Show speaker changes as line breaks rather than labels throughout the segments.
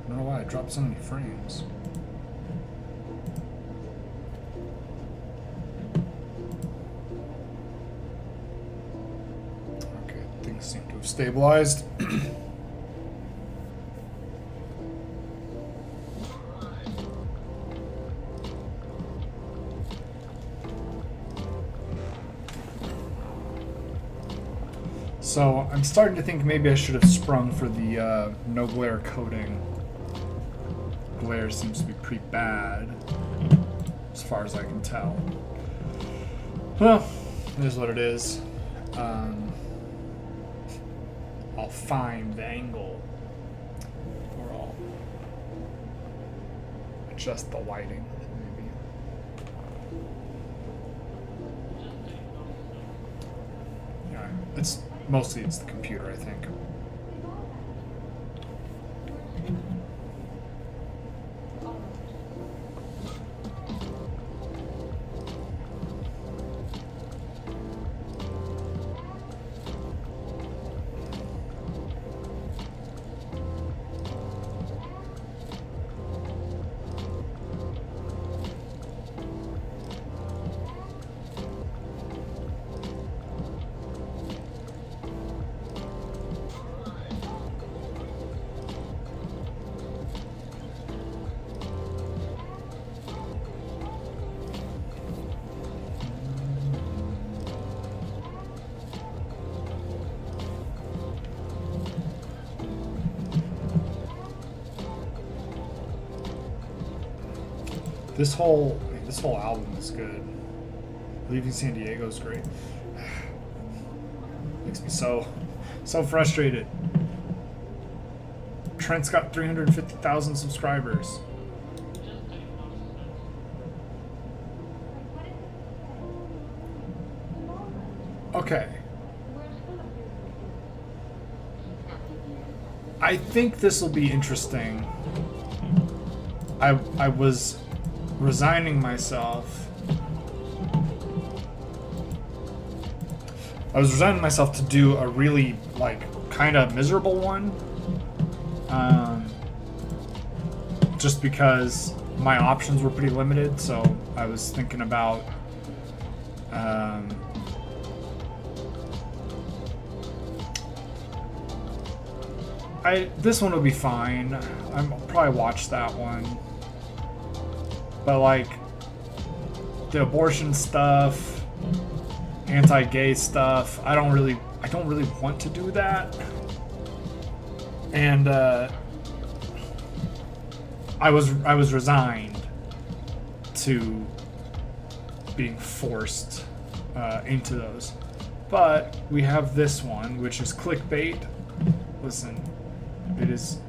don't know why I dropped so many frames. Okay, things seem to have stabilized. So I'm starting to think maybe I should have sprung for the no glare coating. Glare seems to be pretty bad, as far as I can tell. Well, it is what it is. I'll find the angle, or I'll adjust the lighting, maybe. Yeah, it's mostly the computer, I think. This whole album is good. Leaving San Diego is great. Makes me so frustrated. Trent's got 350,000 subscribers. Okay. I think this will be interesting. I was resigning myself. I was resigning myself to do a really, like, kind of miserable one. Just because my options were pretty limited, so I was thinking about this one will be fine. I'll probably watch that one. But like the abortion stuff, anti-gay stuff, I don't really want to do that. And I was resigned to being forced into those. But we have this one, which is clickbait. Listen, it's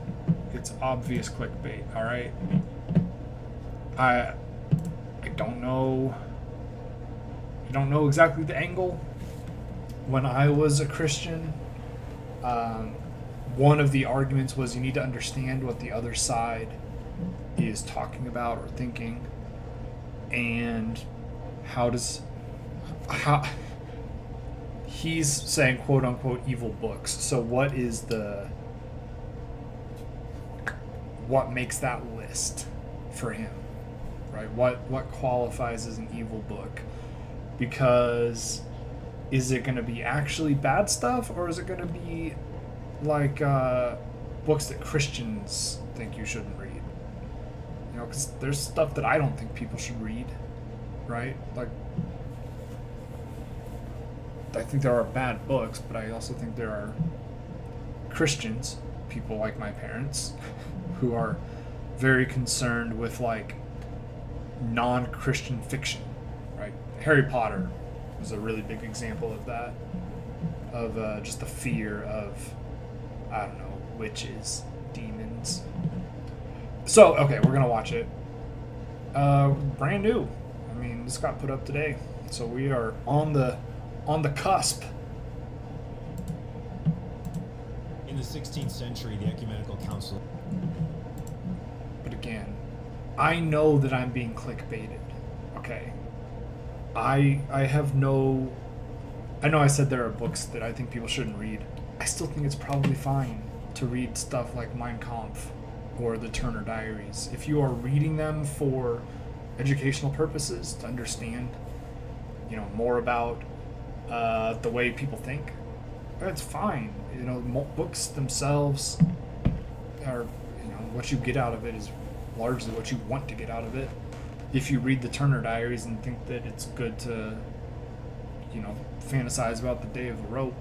obvious clickbait, all right? I don't know exactly the angle. When I was a Christian, one of the arguments was you need to understand what the other side is talking about or thinking, and how he's saying quote unquote evil books. So what makes that list for him? Right? What qualifies as an evil book? Because is it going to be actually bad stuff, or is it going to be like books that Christians think you shouldn't read? You know, because there's stuff that I don't think people should read, right? Like, I think there are bad books, but I also think there are Christians, people like my parents, who are very concerned with like non-Christian fiction, right? Harry Potter was a really big example of that, of just the fear of, I don't know, witches, demons. So, okay, we're gonna watch it. Brand new. I mean, this got put up today, so we are on the cusp.
In the 16th century, the Ecumenical Council.
But again, I know that I'm being clickbaited. Okay. I know I said there are books that I think people shouldn't read. I still think it's probably fine to read stuff like Mein Kampf or the Turner Diaries. If you are reading them for educational purposes to understand, more about the way people think, that's fine. Books themselves are, what you get out of it is largely what you want to get out of it. If you read the Turner Diaries and think that it's good to, fantasize about the day of the rope,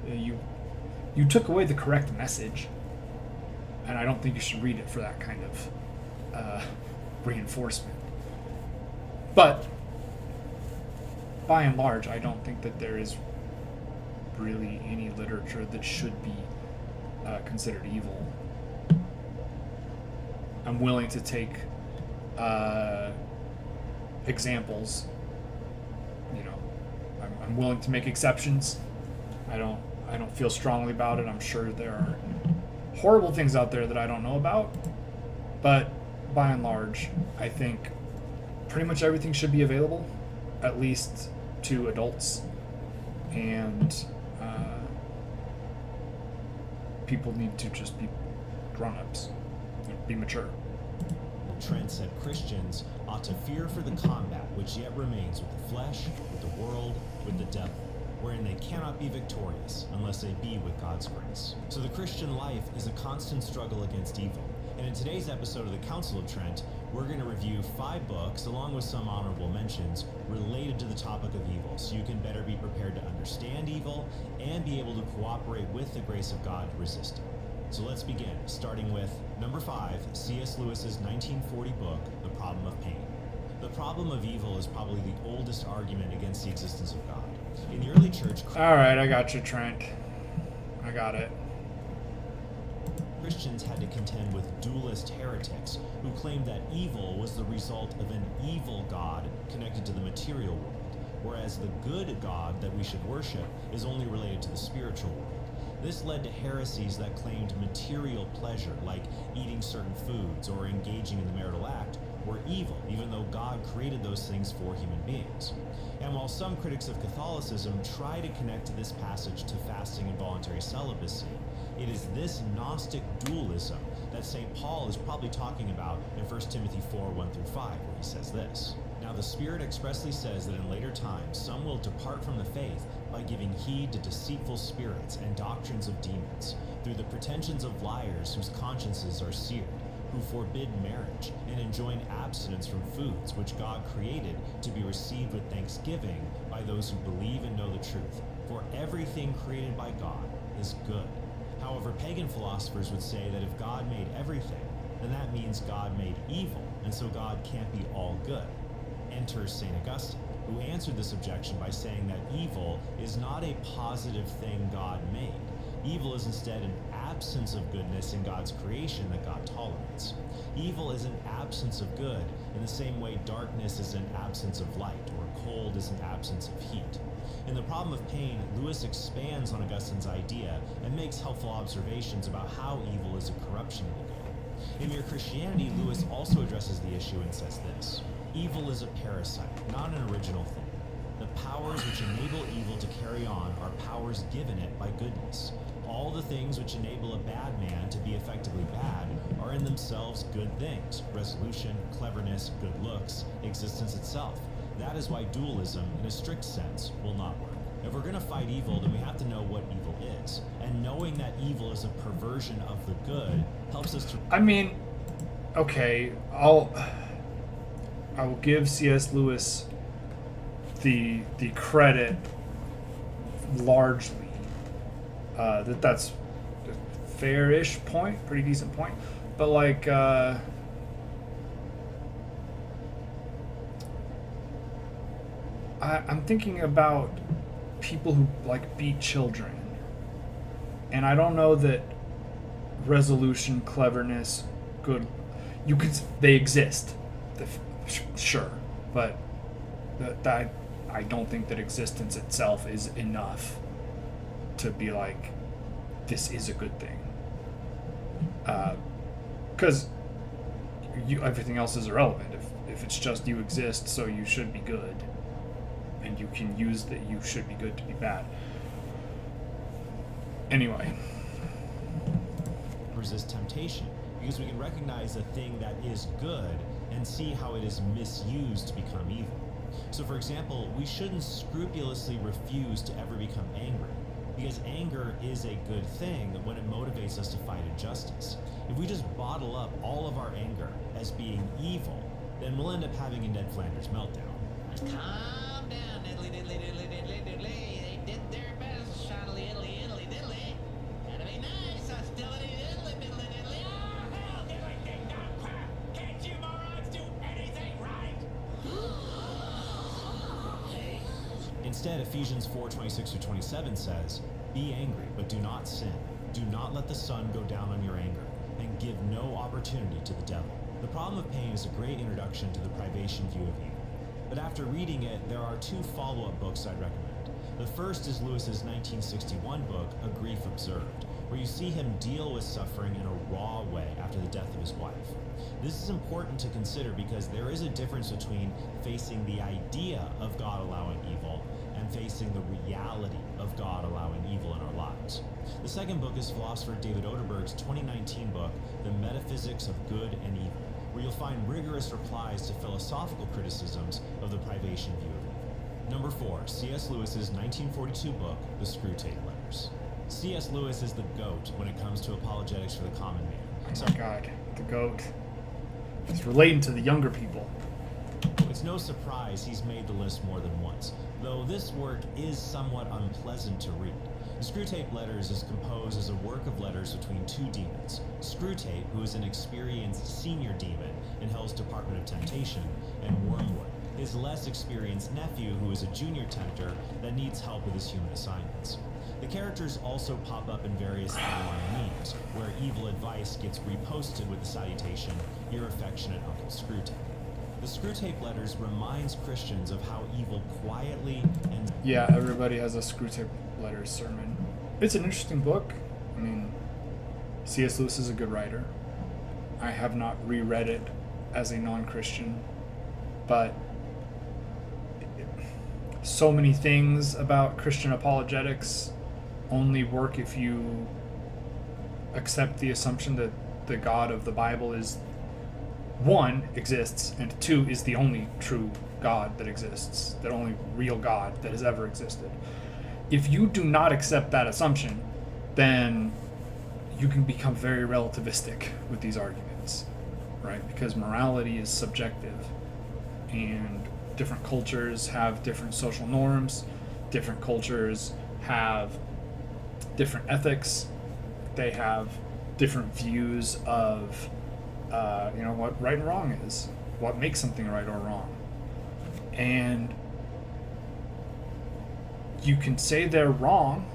you took away the correct message, and I don't think you should read it for that kind of reinforcement. But by and large, I don't think that there is really any literature that should be considered evil. I'm willing to take examples. I'm willing to make exceptions. I don't feel strongly about it. I'm sure there are horrible things out there that I don't know about, but by and large, I think pretty much everything should be available, at least to adults, and people need to just be grown-ups, be mature.
Trent said Christians ought to fear for the combat which yet remains with the flesh, with the world, with the devil, wherein they cannot be victorious unless they be with God's grace. So the Christian life is a constant struggle against evil. And in today's episode of the Council of Trent, we're going to review 5 books, along with some honorable mentions, related to the topic of evil, so you can better be prepared to understand evil and be able to cooperate with the grace of God to resist it. So let's begin, starting with number 5, C.S. Lewis's 1940 book, The Problem of Pain. The problem of evil is probably the oldest argument against the existence of God. In the early church...
All right, I got you, Trent. I got it.
Christians had to contend with dualist heretics who claimed that evil was the result of an evil God connected to the material world, whereas the good God that we should worship is only related to the spiritual world. This led to heresies that claimed material pleasure, like eating certain foods or engaging in the marital act, were evil, even though God created those things for human beings. And while some critics of Catholicism try to connect to this passage to fasting and voluntary celibacy, it is this Gnostic dualism that St. Paul is probably talking about in 1 Timothy 4:1-5, where he says this. Now the Spirit expressly says that in later times some will depart from the faith by giving heed to deceitful spirits and doctrines of demons, through the pretensions of liars whose consciences are seared, who forbid marriage and enjoin abstinence from foods which God created to be received with thanksgiving by those who believe and know the truth. For everything created by God is good. However, pagan philosophers would say that if God made everything, then that means God made evil, and so God can't be all good. Enter St. Augustine, who answered this objection by saying that evil is not a positive thing God made. Evil is instead an absence of goodness in God's creation that God tolerates. Evil is an absence of good in the same way darkness is an absence of light, or cold is an absence of heat. In The Problem of Pain, Lewis expands on Augustine's idea and makes helpful observations about how evil is a corruption of the good. In Mere Christianity, Lewis also addresses the issue and says this: evil is a parasite, not an original thing. The powers which enable evil to carry on are powers given it by goodness. All the things which enable a bad man to be effectively bad are in themselves good things: resolution, cleverness, good looks, existence itself. That is why dualism, in a strict sense, will not work. If we're going to fight evil, then we have to know what evil is. And knowing that evil is a perversion of the good helps us to...
I mean, okay, I will give C.S. Lewis the credit largely. That's a fair-ish point, pretty decent point. But like, I'm thinking about people who like beat children, and I don't know that resolution, cleverness, good, they exist, sure, but that I don't think that existence itself is enough to be like, this is a good thing, because everything else is irrelevant. If it's just you exist, so you should be good, and you can use that you should be good to be bad. Anyway.
Resist temptation, because we can recognize a thing that is good and see how it is misused to become evil. So for example, we shouldn't scrupulously refuse to ever become angry, because anger is a good thing when it motivates us to fight injustice. If we just bottle up all of our anger as being evil, then we'll end up having a Ned Flanders meltdown.
Calm down, diddly diddly diddly diddly diddly. They did their best, shoddily diddly diddly diddly. Gotta be nice, hostility diddly diddly diddly. Oh, hell, diddly ding dong crap. Can't you morons do anything right?
Instead, Ephesians 4:26-27 says, "Be angry, but do not sin. Do not let the sun go down on your anger, and give no opportunity to the devil." The Problem of Pain is a great introduction to the privation view of evil. But after reading it, there are two follow-up books I'd recommend. The first is Lewis's 1961 book, A Grief Observed, where you see him deal with suffering in a raw way after the death of his wife. This is important to consider because there is a difference between facing the idea of God allowing evil and facing the reality of God allowing evil in our lives. The second book is philosopher David Oderberg's 2019 book, The Metaphysics of Good and Evil, where you'll find rigorous replies to philosophical criticisms of the privation view of evil. Number 4, C.S. Lewis's 1942 book, The Screwtape Letters. C.S. Lewis is the GOAT when it comes to apologetics for the common man.
Oh my God, the goat. He's relating to the younger people.
It's no surprise he's made the list more than once, though this work is somewhat unpleasant to read. The Screwtape Letters is composed as a work of letters between two demons, Screwtape, who is an experienced senior demon in Hell's Department of Temptation, and Wormwood, his less experienced nephew who is a junior tempter that needs help with his human assignments. The characters also pop up in various online memes, where evil advice gets reposted with the salutation, "Your affectionate Uncle Screwtape." The Screwtape Letters reminds Christians of how evil quietly and...
Yeah, everybody has a Screwtape Letters sermon. It's an interesting book. I mean, C.S. Lewis is a good writer. I have not reread it as a non-Christian, but so many things about Christian apologetics only work if you accept the assumption that the God of the Bible is, one, exists, and two, is the only true God that exists, the only real God that has ever existed. If you do not accept that assumption, then you can become very relativistic with these arguments, right? Because morality is subjective, and different cultures have different social norms, different cultures have different ethics, they have different views of what right and wrong is, what makes something right or wrong. And you can say they're wrong,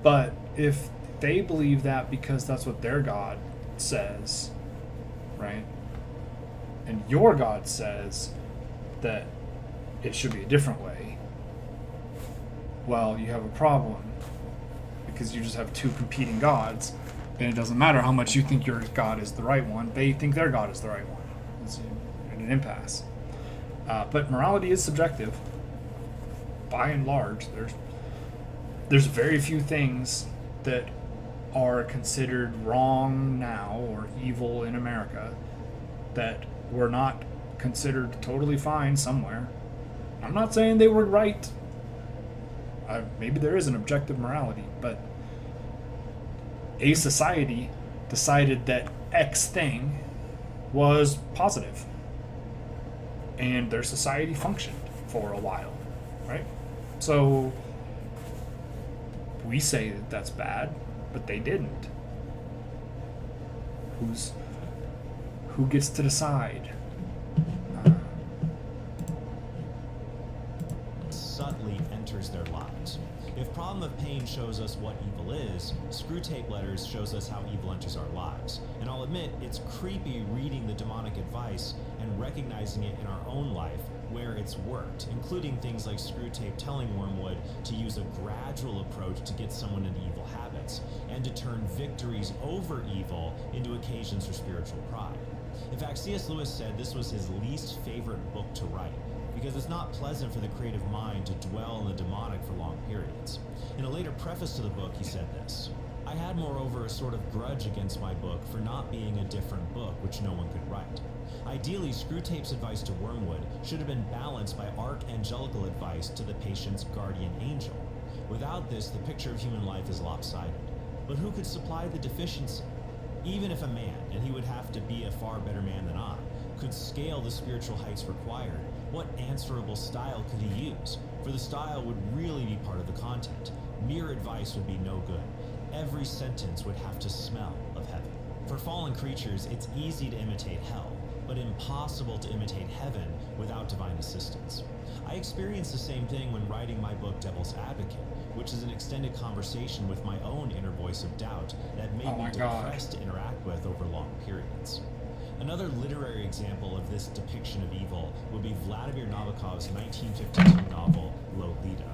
but if they believe that because that's what their God says, right? And your God says that it should be a different way, well, you have a problem, because you just have two competing gods, and it doesn't matter how much you think your God is the right one, they think their God is the right one. It's an impasse. But morality is subjective. By and large, there's very few things that are considered wrong now or evil in America that were not considered totally fine somewhere. I'm not saying they were right. Maybe there is an objective morality, but a society decided that X thing was positive, and their society functioned for a while, right? So we say that that's bad, but they didn't. Who gets to decide?
Subtly enters their lives. If Problem of Pain shows us what evil is, Screwtape Letters shows us how evil enters our lives. And I'll admit, it's creepy reading the demonic advice and recognizing it in our own life where it's worked, including things like Screwtape telling Wormwood to use a gradual approach to get someone into evil habits, and to turn victories over evil into occasions for spiritual pride. In fact, C.S. Lewis said this was his least favorite book to write, because it's not pleasant for the creative mind to dwell in the demonic for long periods. In a later preface to the book, he said this: I had, moreover, a sort of grudge against my book for not being a different book which no one could write. Ideally, Screwtape's advice to Wormwood should have been balanced by archangelical advice to the patient's guardian angel. Without this, the picture of human life is lopsided. But who could supply the deficiency? Even if a man, and he would have to be a far better man than I, could scale the spiritual heights required, what answerable style could he use? For the style would really be part of the content. Mere advice would be no good. Every sentence would have to smell of heaven. For fallen creatures, it's easy to imitate hell, but impossible to imitate heaven without divine assistance. I experienced the same thing when writing my book Devil's Advocate, which is an extended conversation with my own inner voice of doubt that made me depressed to interact with over long periods. Another literary example of this depiction of evil would be Vladimir Nabokov's 1952 novel, Lolita.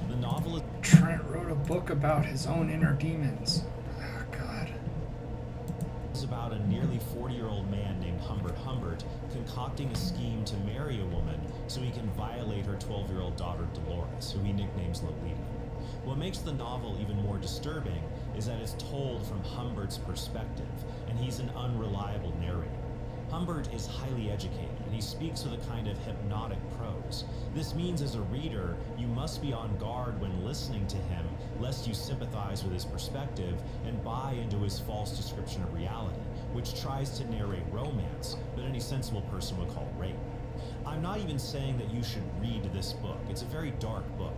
The novel is
Trent wrote a book about his own inner demons. Oh, God.
about a nearly 40-year-old man named Humbert Humbert concocting a scheme to marry a woman so he can violate her 12-year-old daughter Dolores, who he nicknames Lolita. What makes the novel even more disturbing is that it's told from Humbert's perspective, and he's an unreliable narrator. Humbert is highly educated, and he speaks with a kind of hypnotic prose. This means as a reader, you must be on guard when listening to him, lest you sympathize with his perspective and buy into his false description of reality, which tries to narrate romance, but any sensible person would call rape. I'm not even saying that you should read this book. It's a very dark book.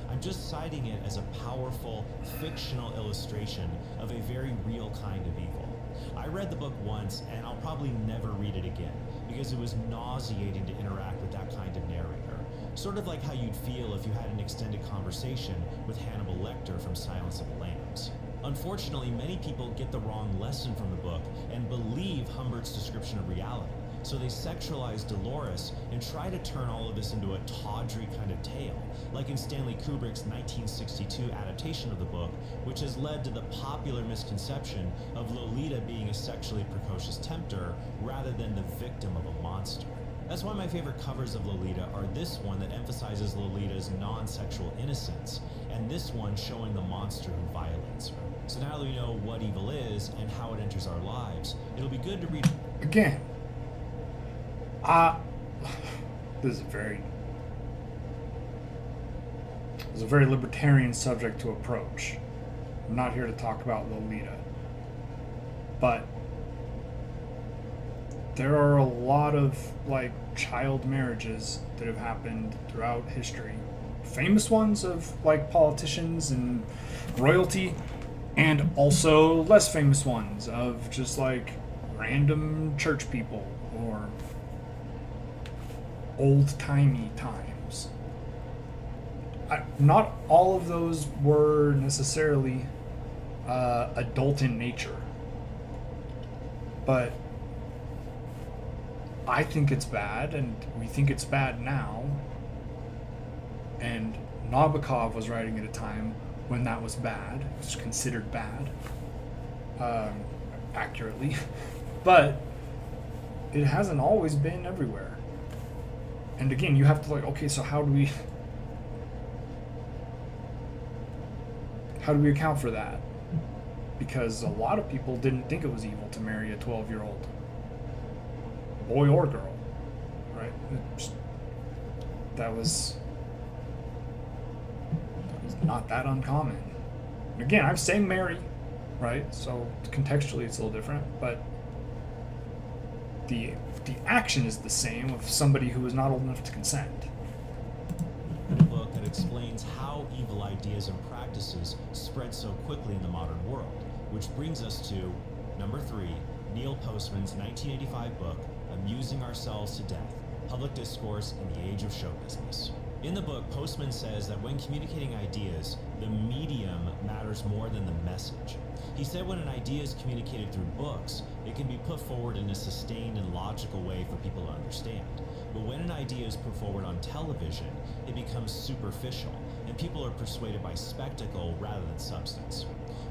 I'm just citing it as a powerful, fictional illustration of a very real kind of evil. I read the book once, and I'll probably never read it again, because it was nauseating to interact with that kind of narrator. Sort of like how you'd feel if you had an extended conversation with Hannibal Lecter from Silence of the Lambs. Unfortunately, many people get the wrong lesson from the book and believe Humbert's description of reality. So they sexualize Dolores and try to turn all of this into a tawdry kind of tale, like in Stanley Kubrick's 1962 adaptation of the book, which has led to the popular misconception of Lolita being a sexually precocious tempter rather than the victim of a monster. That's why my favorite covers of Lolita are this one that emphasizes Lolita's non-sexual innocence, and this one showing the monster who violates her. So now that we know what evil is and how it enters our lives, it'll be good to read...
Again, this is a very libertarian subject to approach. I'm not here to talk about Lolita, but there are a lot of child marriages that have happened throughout history. Famous ones of politicians and royalty, and also less famous ones of just random church people or old-timey times. Not all of those were necessarily adult in nature, but I think it's bad, and we think it's bad now, and Nabokov was writing at a time when that was bad. It was considered bad, accurately, but it hasn't always been everywhere. And again, you have to okay, so how do we account for that? Because a lot of people didn't think it was evil to marry a 12-year-old boy or girl, right? That was not that uncommon. And again, I'm saying marry, right? So contextually it's a little different, but the action is the same of somebody who is not old enough to consent.
A book that explains how evil ideas and practices spread so quickly in the modern world, which brings us to number 3, Neil Postman's 1985 book, Amusing Ourselves to Death, Public Discourse in the Age of Show Business. In the book, Postman says that when communicating ideas, the medium matters more than the message. He said when an idea is communicated through books, it can be put forward in a sustained and logical way for people to understand. But when an idea is put forward on television, it becomes superficial, and people are persuaded by spectacle rather than substance.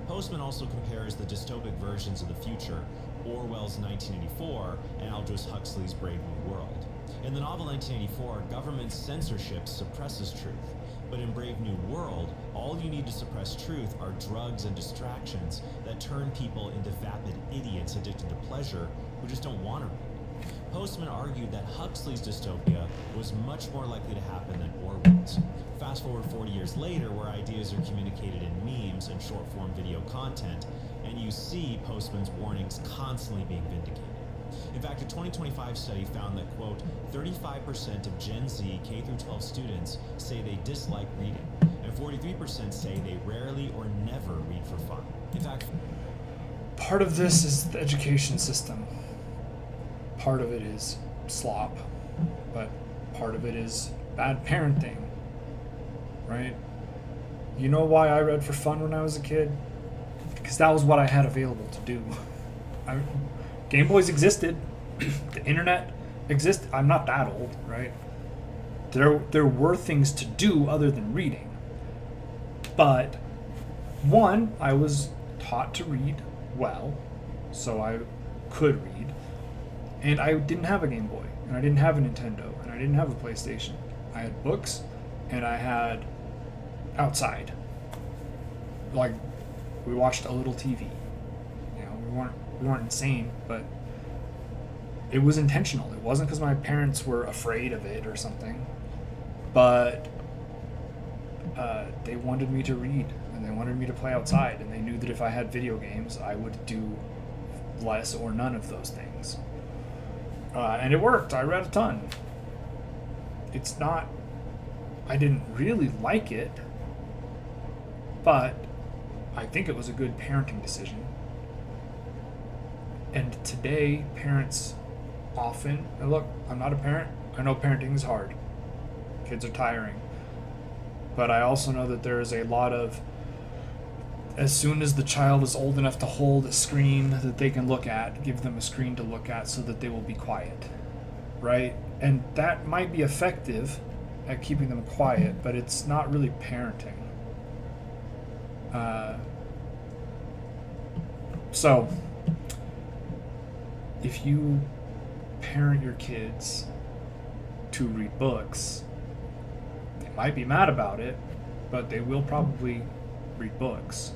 Postman also compares the dystopic versions of the future, Orwell's 1984 and Aldous Huxley's Brave New World. In the novel 1984, government censorship suppresses truth. But in Brave New World, all you need to suppress truth are drugs and distractions that turn people into vapid idiots addicted to pleasure who just don't want to read. Postman argued that Huxley's dystopia was much more likely to happen than Orwell's. Fast forward 40 years later, where ideas are communicated in memes and short-form video content, and you see Postman's warnings constantly being vindicated. In fact, a 2025 study found that, quote, 35% of Gen Z K-12 students say they dislike reading, and 43% say they rarely or never read for fun. In fact,
Part of this is the education system. Part of it is slop, but part of it is bad parenting, right? You know why I read for fun when I was a kid? Because that was what I had available to do. Game Boys existed, the internet existed. I'm not that old, right? There were things to do other than reading. But one, I was taught to read well, so I could read. And I didn't have a Game Boy, and I didn't have a Nintendo, and I didn't have a PlayStation. I had books, and I had outside. Like, we watched a little TV. You know, we weren't insane, but it was intentional. It wasn't because my parents were afraid of it or something, but they wanted me to read, and they wanted me to play outside, and they knew that if I had video games, I would do less or none of those things. And it worked. I read a ton. It's not... I didn't really like it, but I think it was a good parenting decision. And today, parents often... And look, I'm not a parent. I know parenting is hard. Kids are tiring. But I also know that there is a lot of... As soon as the child is old enough to hold a screen that they can look at, give them a screen to look at so that they will be quiet, right? And that might be effective at keeping them quiet, but it's not really parenting. So, if you parent your kids to read books, they might be mad about it, but they will probably read books.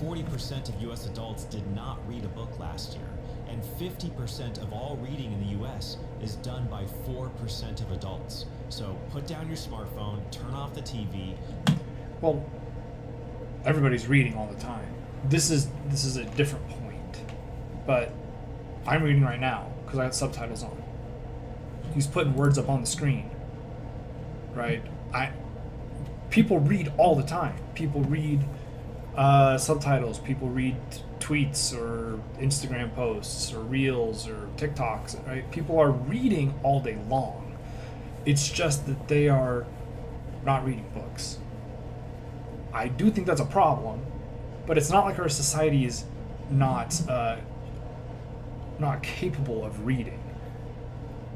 40% of U.S. adults did not read a book last year, and 50% of all reading in the U.S. is done by 4% of adults. So put down your smartphone, turn off the TV.
Well, everybody's reading all the time. This is a different point, but I'm reading right now because I have subtitles on. He's putting words up on the screen, right? People read all the time. People read subtitles. People read tweets or Instagram posts or Reels or TikToks, right? People are reading all day long. It's just that they are not reading books. I do think that's a problem, but it's not like our society is not capable of reading,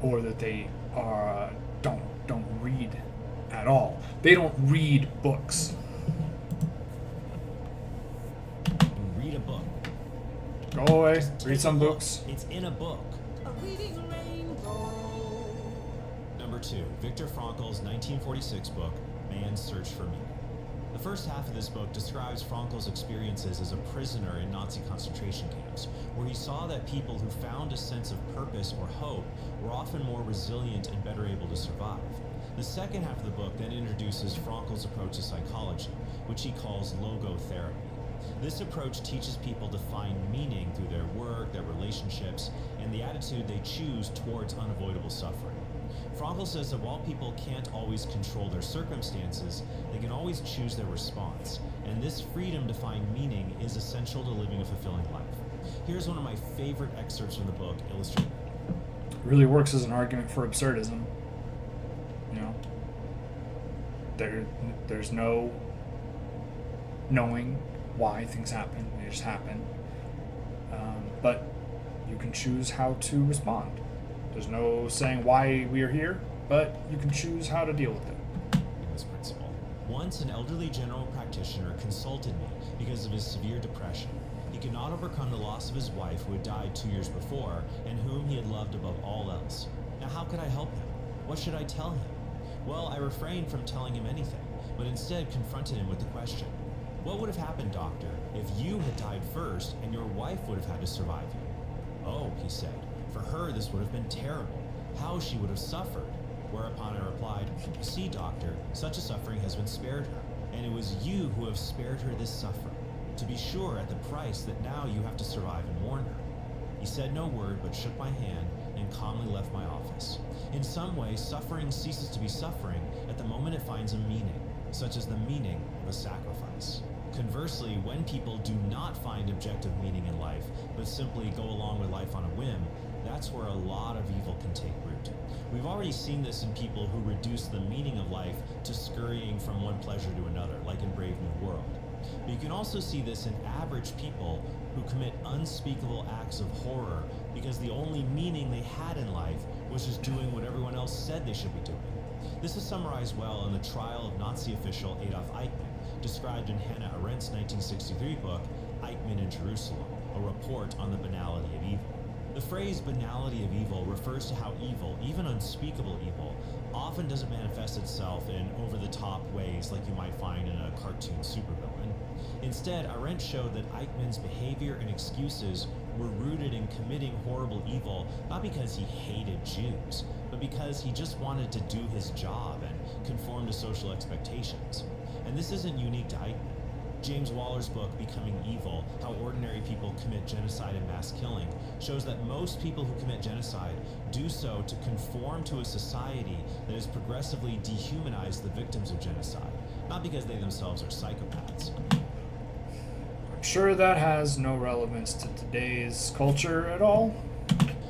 or that they don't read at all. They don't read books.
Read a book.
Go away.
Just
Read
take
some
a look.
books.
It's in a book.
A reading rainbow.
Number 2, Viktor Frankl's 1946 book, Man's Search for Meaning. The first half of this book describes Frankl's experiences as a prisoner in Nazi concentration camps, where he saw that people who found a sense of purpose or hope were often more resilient and better able to survive. The second half of the book then introduces Frankl's approach to psychology, which he calls logotherapy. This approach teaches people to find meaning through their work, their relationships, and the attitude they choose towards unavoidable suffering. Frankl says that while people can't always control their circumstances, they can always choose their response, and this freedom to find meaning is essential to living a fulfilling life. Here's one of my favorite excerpts from the book, illustrated.
It really works as an argument for absurdism. You know, there's no knowing why things happen; they just happen. But you can choose how to respond. There's no saying why we are here, but you can choose how to deal with it.
In this principle. Once an elderly general practitioner consulted me because of his severe depression. He could not overcome the loss of his wife who had died 2 years before and whom he had loved above all else. Now how could I help him? What should I tell him? Well, I refrained from telling him anything, but instead confronted him with the question, what would have happened, doctor, if you had died first and your wife would have had to survive you? Oh, he said, for her this would have been terrible. How she would have suffered. Whereupon I replied, see, doctor, such a suffering has been spared her, and it was you who have spared her this suffering, to be sure at the price that now you have to survive and mourn her. He said no word, but shook my hand and calmly left my office. In some way, suffering ceases to be suffering at the moment it finds a meaning, such as the meaning of a sacrifice. Conversely, when people do not find objective meaning in life, but simply go along with life on a whim, that's where a lot of evil can take root. We've already seen this in people who reduce the meaning of life to scurrying from one pleasure to another, like in Brave New World. But you can also see this in average people who commit unspeakable acts of horror because the only meaning they had in life was just doing what everyone else said they should be doing. This is summarized well in the trial of Nazi official Adolf Eichmann, described in Hannah Arendt's 1963 book, Eichmann in Jerusalem, a report on the banality of evil. The phrase banality of evil refers to how evil, even unspeakable evil, often doesn't manifest itself in over-the-top ways like you might find in a cartoon supervillain. Instead, Arendt showed that Eichmann's behavior and excuses were rooted in committing horrible evil not because he hated Jews, but because he just wanted to do his job and conform to social expectations. And this isn't unique to Eichmann. James Waller's book, Becoming Evil, How Ordinary People Commit Genocide and Mass Killing, shows that most people who commit genocide do so to conform to a society that has progressively dehumanized the victims of genocide, not because they themselves are psychopaths.
I'm sure that has no relevance to today's culture at all.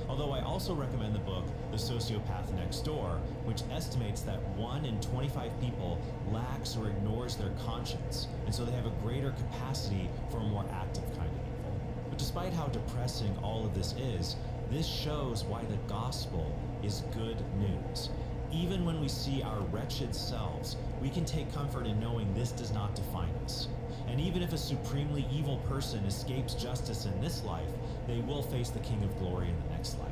Although I also recommend the book, The Sociopath Next Door, which estimates that 1 in 25 people lacks or ignores their conscience, and so they have a greater capacity for a more active kind of evil. But despite how depressing all of this is, this shows why the gospel is good news. Even when we see our wretched selves, we can take comfort in knowing this does not define us. And even if a supremely evil person escapes justice in this life, they will face the King of Glory in the next life.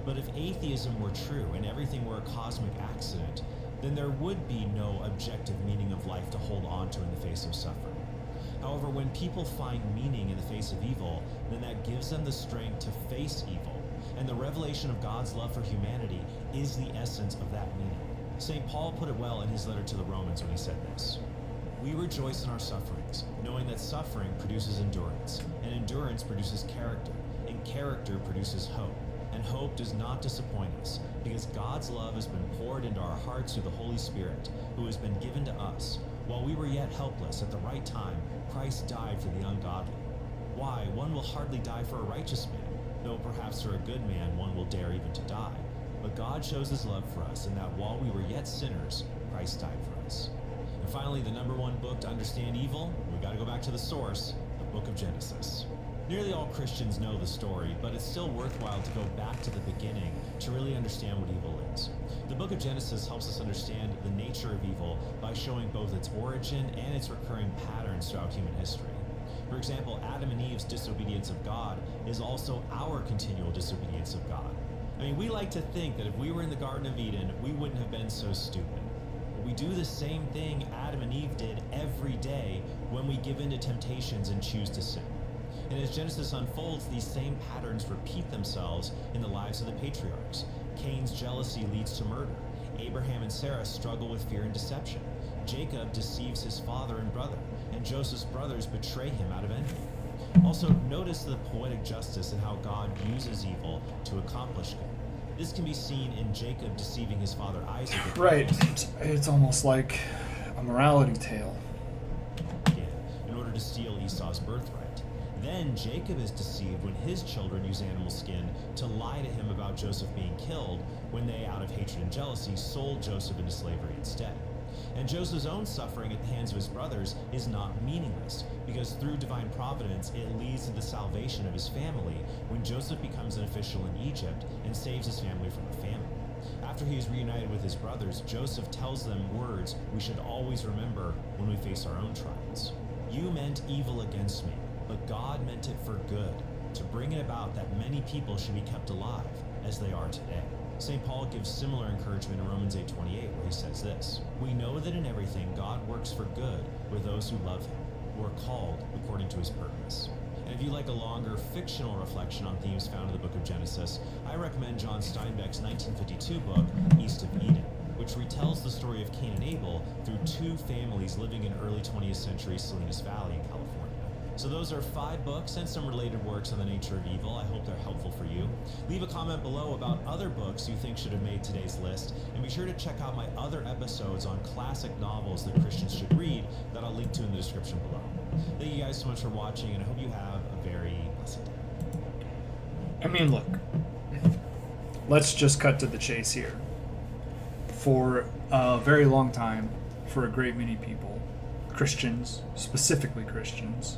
But if atheism were true and everything were a cosmic accident, then there would be no objective meaning of life to hold on to in the face of suffering. However, when people find meaning in the face of evil, then that gives them the strength to face evil. And the revelation of God's love for humanity is the essence of that meaning. St. Paul put it well in his letter to the Romans when he said this: we rejoice in our sufferings, knowing that suffering produces endurance, and endurance produces character, and character produces hope. And hope does not disappoint us, because God's love has been poured into our hearts through the Holy Spirit, who has been given to us. While we were yet helpless, at the right time, Christ died for the ungodly. Why, one will hardly die for a righteous man, though perhaps for a good man one will dare even to die. But God shows his love for us, in that while we were yet sinners, Christ died for us. And finally, the number one book to understand evil, we gotta go back to the source, the book of Genesis. Nearly all Christians know the story, but it's still worthwhile to go back to the beginning to really understand what evil is. The book of Genesis helps us understand the nature of evil by showing both its origin and its recurring patterns throughout human history. For example, Adam and Eve's disobedience of God is also our continual disobedience of God. I mean, we like to think that if we were in the Garden of Eden, we wouldn't have been so stupid. But we do the same thing Adam and Eve did every day when we give in to temptations and choose to sin. And as Genesis unfolds, these same patterns repeat themselves in the lives of the patriarchs. Cain's jealousy leads to murder. Abraham and Sarah struggle with fear and deception. Jacob deceives his father and brother, and Joseph's brothers betray him out of envy. Also, notice the poetic justice in how God uses evil to accomplish good. This can be seen in Jacob deceiving his father Isaac.
Right. It's almost like a morality tale.
In order to steal Esau's birthright. Then Jacob is deceived when his children use animal skin to lie to him about Joseph being killed, when they, out of hatred and jealousy, sold Joseph into slavery instead. And Joseph's own suffering at the hands of his brothers is not meaningless, because through divine providence it leads to the salvation of his family when Joseph becomes an official in Egypt and saves his family from a famine. After he is reunited with his brothers, Joseph tells them words we should always remember when we face our own trials. You meant evil against me, but God meant it for good, to bring it about that many people should be kept alive, as they are today. St. Paul gives similar encouragement in Romans 8:28, where he says this: "We know that in everything God works for good with those who love him, who are called according to his purpose." And if you like a longer fictional reflection on themes found in the book of Genesis, I recommend John Steinbeck's 1952 book, East of Eden, which retells the story of Cain and Abel through two families living in early 20th century Salinas Valley in California. So those are 5 books and some related works on the nature of evil. I hope they're helpful for you. Leave a comment below about other books you think should have made today's list, and be sure to check out my other episodes on classic novels that Christians should read that I'll link to in the description below. Thank you guys so much for watching, and I hope you have a very blessed day.
I mean, look, let's just cut to the chase here. For a very long time, for a great many people, Christians, specifically Christians,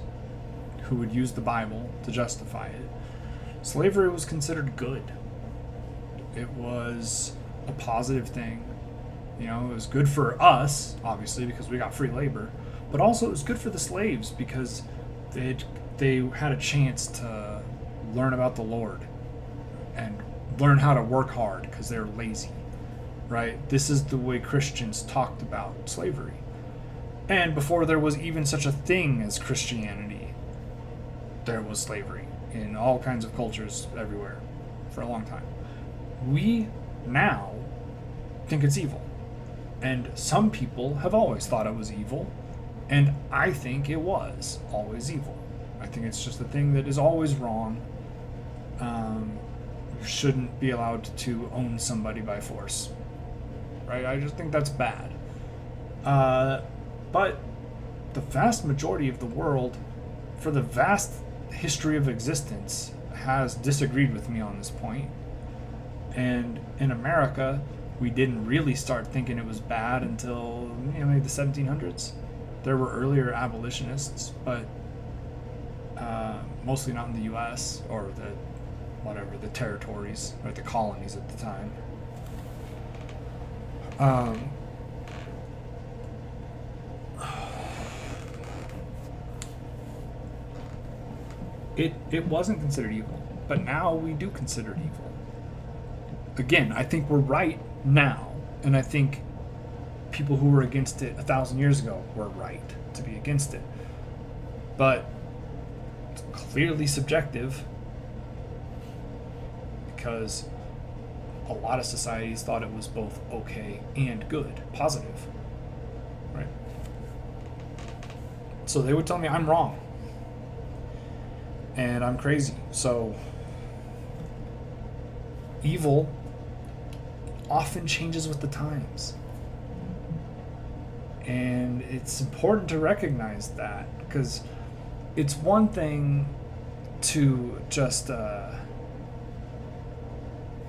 who would use the Bible to justify it, slavery was considered good. It was a positive thing. You know, it was good for us, obviously, because we got free labor, but also it was good for the slaves because they had a chance to learn about the Lord and learn how to work hard because they were lazy, right? This is the way Christians talked about slavery. And before there was even such a thing as Christianity, there was slavery in all kinds of cultures everywhere for a long time. We now think it's evil. And some people have always thought it was evil. And I think it was always evil. I think it's just a thing that is always wrong. You shouldn't be allowed to own somebody by force. Right? I just think that's bad. But the vast majority of the world, for the vast history of existence, has disagreed with me on this point. And in America, we didn't really start thinking it was bad until maybe the 1700s. There were earlier abolitionists, but mostly not in the U.S. or the territories or the colonies at the time. It wasn't considered evil, but now we do consider it evil. Again, I think we're right now, and I think people who were against it 1,000 years ago were right to be against it. But it's clearly subjective because a lot of societies thought it was both okay and good, positive, right? So they would tell me I'm wrong. And I'm crazy. So evil often changes with the times. And it's important to recognize that, because it's one thing to just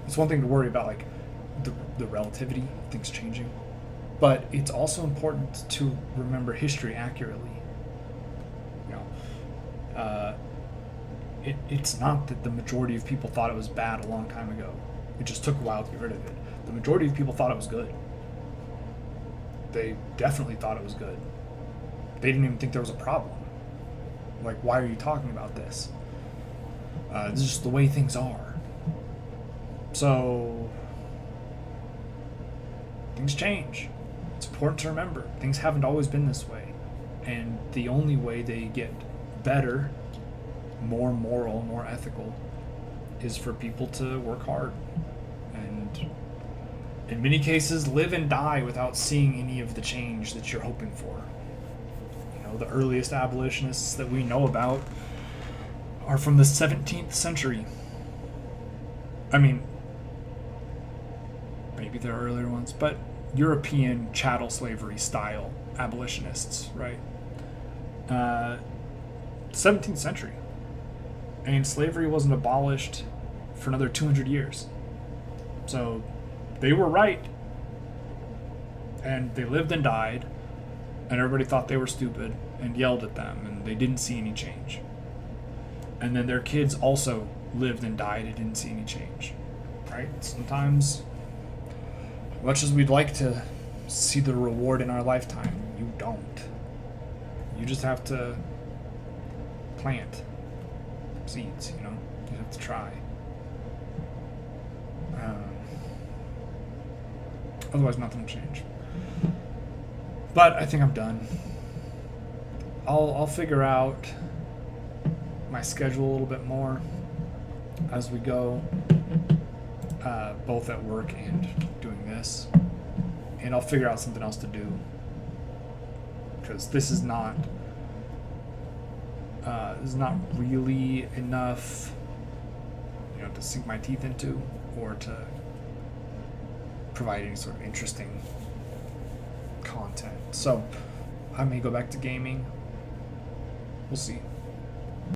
it's one thing to worry about, like the relativity of things changing, but it's also important to remember history accurately. You know, it's not that the majority of people thought it was bad a long time ago. It just took a while to get rid of it. The majority of people thought it was good. They definitely thought it was good. They didn't even think there was a problem. Like, why are you talking about this? This is just the way things are. So, things change. It's important to remember. Things haven't always been this way. And the only way they get better, more moral, more ethical, is for people to work hard and in many cases live and die without seeing any of the change that you're hoping for. You know, the earliest abolitionists that we know about are from the 17th century. I mean, maybe there are earlier ones, but European chattel slavery style abolitionists, right? 17th century. And slavery wasn't abolished for another 200 years. So they were right. And they lived and died. And everybody thought they were stupid and yelled at them. And they didn't see any change. And then their kids also lived and died and didn't see any change. Right? Sometimes, much as we'd like to see the reward in our lifetime, you don't. You just have to plant seeds, you know? You have to try. Otherwise, nothing will change. But I think I'm done. I'll figure out my schedule a little bit more as we go, both at work and doing this, and I'll figure out something else to do, because this is not really enough, to sink my teeth into or to provide any sort of interesting content. So I may go back to gaming. We'll see.